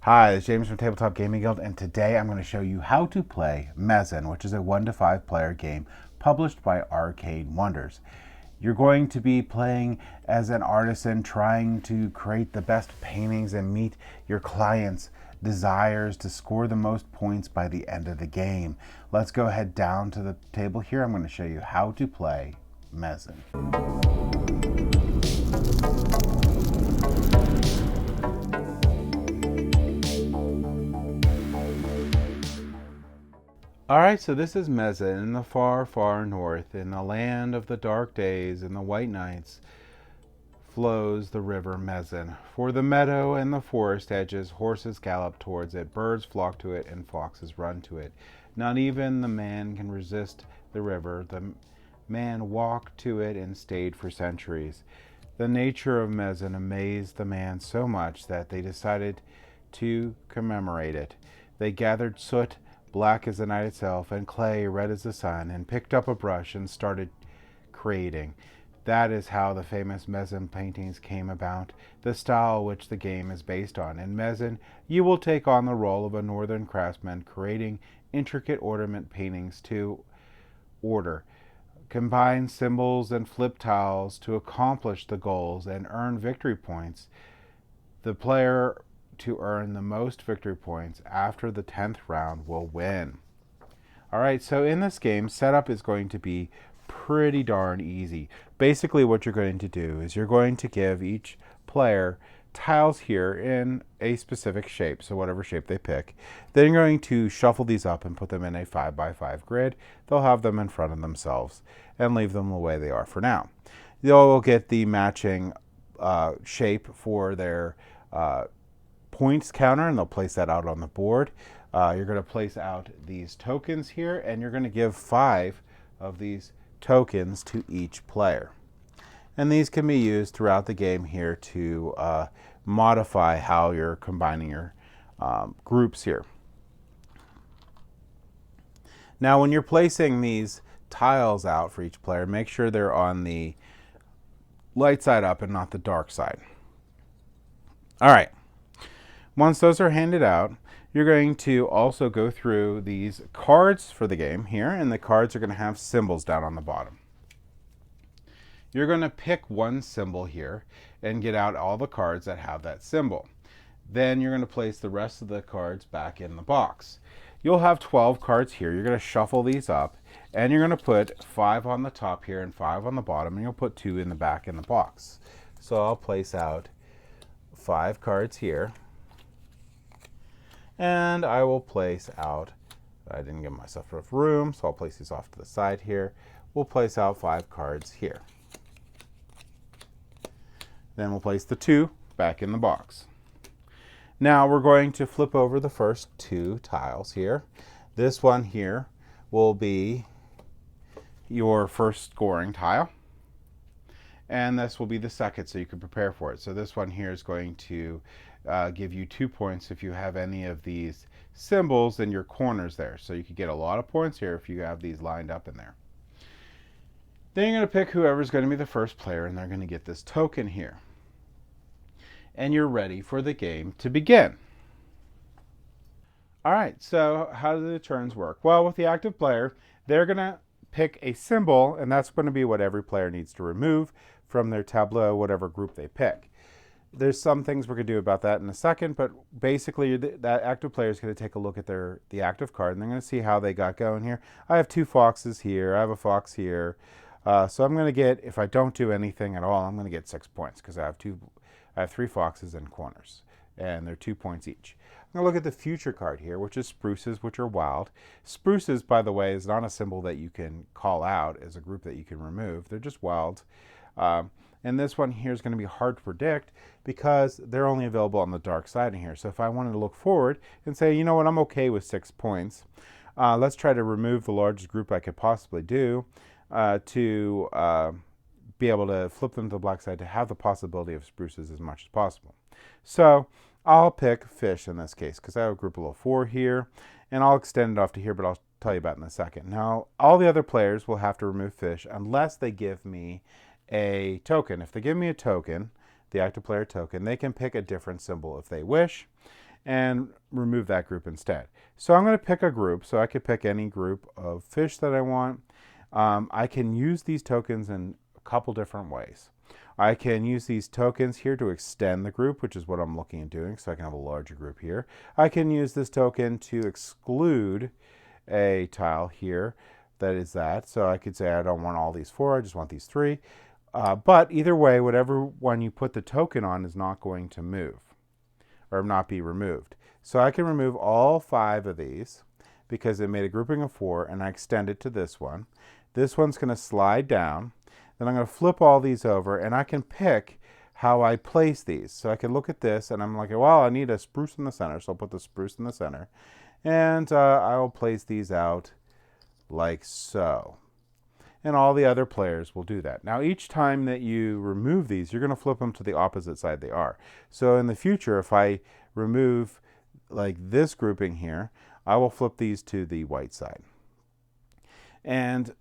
Hi, it's James from Tabletop Gaming Guild, and today I'm going to show you how to play Mezen, which is a 1 to 5 player game published by Arcade Wonders. You're going to be playing as an artisan trying to create the best paintings and meet your clients' desires to score the most points by the end of the game. Let's go ahead down to the table here. I'm going to show you how to play Mezen. Alright, so this is Mezen in the far, far north. In the land of the dark days and the white nights flows the river Mezen. For the meadow and the forest edges, horses gallop towards it, birds flock to it, and foxes run to it. Not even the man can resist the river. The man walked to it and stayed for centuries. The nature of Mezen amazed the man so much that they decided to commemorate it. They gathered soot, black as the night itself, and clay red as the sun, and picked up a brush and started creating. That is how the famous Mezen paintings came about, the style which the game is based on. In Mezen, you will take on the role of a northern craftsman creating intricate ornament paintings to order, combine symbols and flip tiles to accomplish the goals and earn victory points. The player to earn the most victory points after the 10th round will win. Alright, so in this game, setup is going to be pretty darn easy. Basically what you're going to do is you're going to give each player tiles here in a specific shape, so whatever shape they pick. Then you're going to shuffle these up and put them in a 5x5 grid. They'll have them in front of themselves and leave them the way they are for now. They'll get the matching shape for their points counter, and they'll place that out on the board. You're going to place out these tokens here, and you're going to give 5 of these tokens to each player. And these can be used throughout the game here to modify how you're combining your groups here. Now, when you're placing these tiles out for each player, make sure they're on the light side up and not the dark side. All right. Once those are handed out, you're going to also go through these cards for the game here, and the cards are going to have symbols down on the bottom. You're going to pick one symbol here and get out all the cards that have that symbol. Then you're going to place the rest of the cards back in the box. You'll have 12 cards here. You're going to shuffle these up, and you're going to put 5 on the top here and 5 on the bottom, and you'll put 2 in the back in the box. So I'll place out 5 cards here. And I will place out, I didn't give myself enough room, so I'll place these off to the side here. We'll place out 5 cards here. Then we'll place the 2 back in the box. Now we're going to flip over the first 2 tiles here. This one here will be your first scoring tile. And this will be the second, so you can prepare for it. So this one here is going to give you 2 points if you have any of these symbols in your corners there. So you could get a lot of points here if you have these lined up in there. Then you're going to pick whoever's going to be the first player, and they're going to get this token here. And you're ready for the game to begin. All right, so how do the turns work? Well, with the active player, they're going to pick a symbol, and that's going to be what every player needs to remove from their tableau, whatever group they pick. There's some things we're going to do about that in a second, but basically that active player is going to take a look at the active card, and they're going to see how they got going here. I have 2 foxes here. I have a fox here. So I'm going to get, if I don't do anything at all, I'm going to get 6 points because I have 3 foxes in corners, and they're 2 points each. I'm going to look at the future card here, which is spruces, which are wild. Spruces, by the way, is not a symbol that you can call out as a group that you can remove. They're just wild. And this one here is going to be hard to predict because they're only available on the dark side in here. So if I wanted to look forward and say, you know what, I'm okay with 6 points. Let's try to remove the largest group I could possibly do to be able to flip them to the black side to have the possibility of spruces as much as possible. So I'll pick fish in this case because I have a group of 4 here, and I'll extend it off to here, but I'll tell you about it in a second. Now, all the other players will have to remove fish unless they give me a token. If they give me a token, the active player token, they can pick a different symbol if they wish. and remove that group instead. So I'm going to pick a group. So I could pick any group of fish that I want. I can use these tokens in a couple different ways. I can use these tokens here to extend the group, which is what I'm looking at doing, so I can have a larger group here. I can use this token to exclude a tile here that is that. So I could say I don't want all these 4, I just want these 3. But either way, whatever one you put the token on is not going to move or not be removed. So I can remove all 5 of these because it made a grouping of 4, and I extend it to this one. This one's going to slide down. Then I'm going to flip all these over, and I can pick how I place these. So I can look at this, and I'm like, well, I need a spruce in the center, so I'll put the spruce in the center. And I will place these out like so. And all the other players will do that. Now, each time that you remove these, you're going to flip them to the opposite side they are. So in the future, if I remove like this grouping here, I will flip these to the white side. And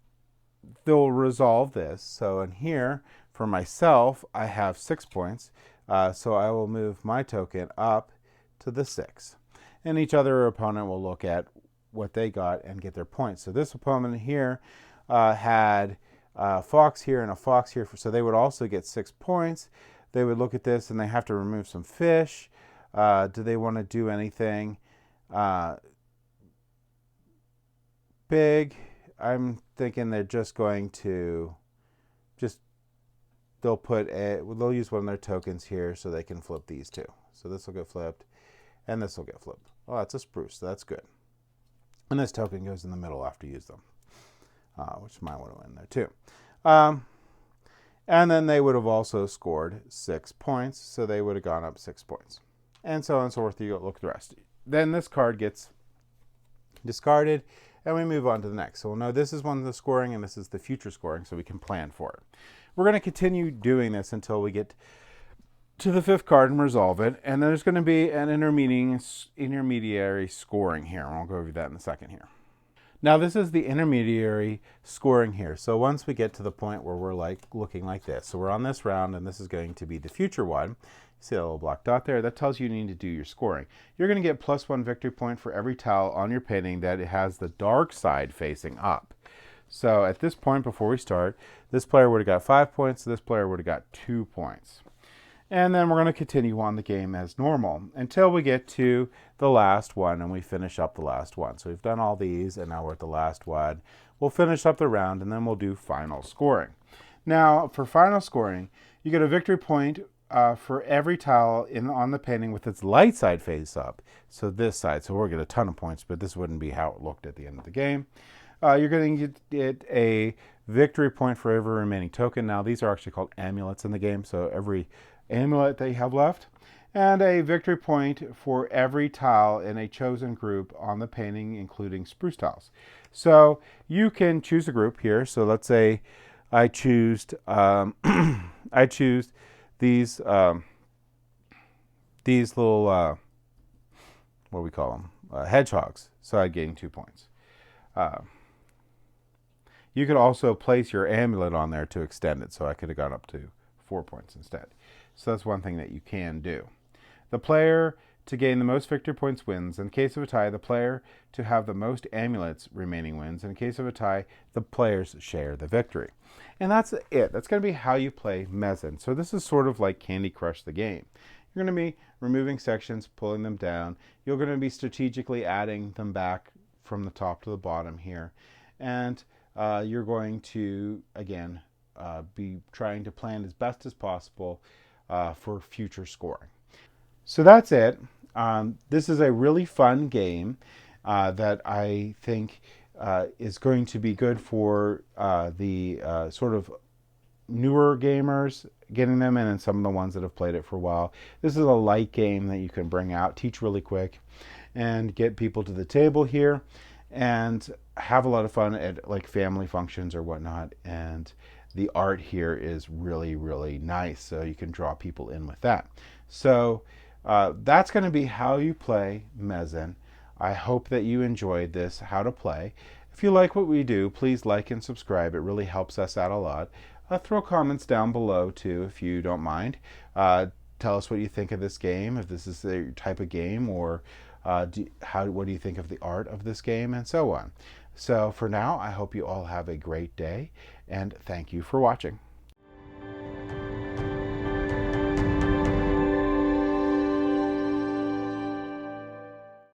they'll resolve this. So in here, for myself, I have 6 points. So I will move my token up to the 6. And each other opponent will look at what they got and get their points. So this opponent here had a fox here and a fox here, so they would also get 6 points. They would look at this and they have to remove some fish. Do they want to do anything big? I'm thinking they're just going to they'll use one of their tokens here so they can flip these 2. So this will get flipped and this will get flipped. Oh, that's a spruce, so that's good. And this token goes in the middle after you use them, which might want to win there too. And then they would have also scored 6 points, so they would have gone up 6 points. And so on and so forth, you look at the rest. Then this card gets discarded, and we move on to the next. So we'll know this is one of the scoring, and this is the future scoring, so we can plan for it. We're going to continue doing this until we get to the 5th card and resolve it. And there's going to be an intermediary scoring here. And I'll go over that in a second here. Now this is the intermediary scoring here. So once we get to the point where we're like looking like this. So we're on this round, and this is going to be the future one. See that little black dot there? That tells you need to do your scoring. You're going to get +1 victory point for every tile on your painting that it has the dark side facing up. So at this point before we start, this player would have got 5 points. This player would have got 2 points. And then we're going to continue on the game as normal until we get to the last one and we finish up the last one. So we've done all these and now we're at the last one. We'll finish up the round and then we'll do final scoring. Now for final scoring, you get a victory point for every tile on the painting with its light side face up. So this side, so we'll get a ton of points, but this wouldn't be how it looked at the end of the game. You're going to get a victory point for every remaining token. Now these are actually called amulets in the game, so every amulet that you have left, and a victory point for every tile in a chosen group on the painting, including spruce tiles. So you can choose a group here. So let's say I choose I choose these little what do we call them, hedgehogs. So I'd gain 2 points. You could also place your amulet on there to extend it, so I could have gone up to 4 points instead. So that's one thing that you can do. The player to gain the most victory points wins. In case of a tie, the player to have the most amulets remaining wins. In case of a tie, the players share the victory. And that's it. That's going to be how you play Mezen. So this is sort of like Candy Crush the game. You're going to be removing sections, pulling them down. You're going to be strategically adding them back from the top to the bottom here. And you're going to, again, be trying to plan as best as possible for future scoring. So that's it. This is a really fun game that I think is going to be good for the sort of newer gamers, getting them in, and some of the ones that have played it for a while. This is a light game that you can bring out, teach really quick, and get people to the table here and have a lot of fun at like family functions or whatnot. And the art here is really, really nice, so you can draw people in with that. So that's going to be how you play Mezen. I hope that you enjoyed this, how to play. If you like what we do, please like and subscribe. It really helps us out a lot. Throw comments down below too, if you don't mind. tell us what you think of this game, if this is your type of game, or what do you think of the art of this game, and so on. So for now, I hope you all have a great day, and thank you for watching.